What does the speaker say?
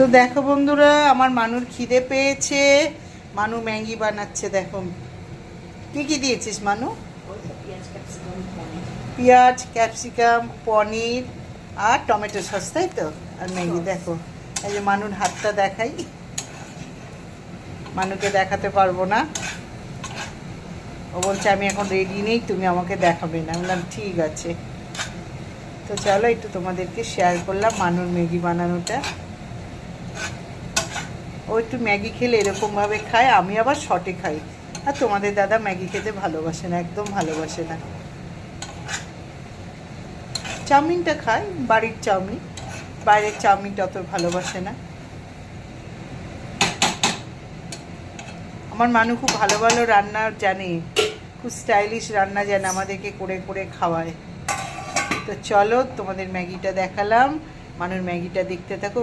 তো দেখো বন্ধুরা, আমার মানুর খিদে পেয়েছে। মানু ম্যাগি বানাচ্ছে। দেখো কি কি দিয়েছিস মানু? পেঁয়াজ, ক্যাপসিকাম, পনির আর টমেটো সস, তাই তো? আর ম্যাগি। দেখো এই যে মানুর হাতটা দেখাই। মানুকে দেখাতে পারবো না, ও বলছে আমি এখন রেডি নেই, তুমি আমাকে দেখাবে না। আমি বললাম ঠিক আছে। তো চলো একটু তোমাদেরকে শেয়ার করলাম মানুর ম্যাগি বানানোটা। ও একটু ম্যাগি খেলে এরকমভাবে খায়, আমি আবার শর্টে খাই। আর তোমাদের দাদা ম্যাগি খেতে ভালোবাসে না, একদম ভালোবাসে না। চাউমিনটা খায়, বাড়ির চাউমিন, বাইরের চাউমিনটা অত ভালোবাসে না। আমার মানু খুব ভালো ভালো রান্না জানে, খুব স্টাইলিশ রান্না জানে, আমাদেরকে করে করে খাওয়ায়। তো চলো তোমাদের ম্যাগিটা দেখালাম, মানুর ম্যাগিটা দেখতে থাকো।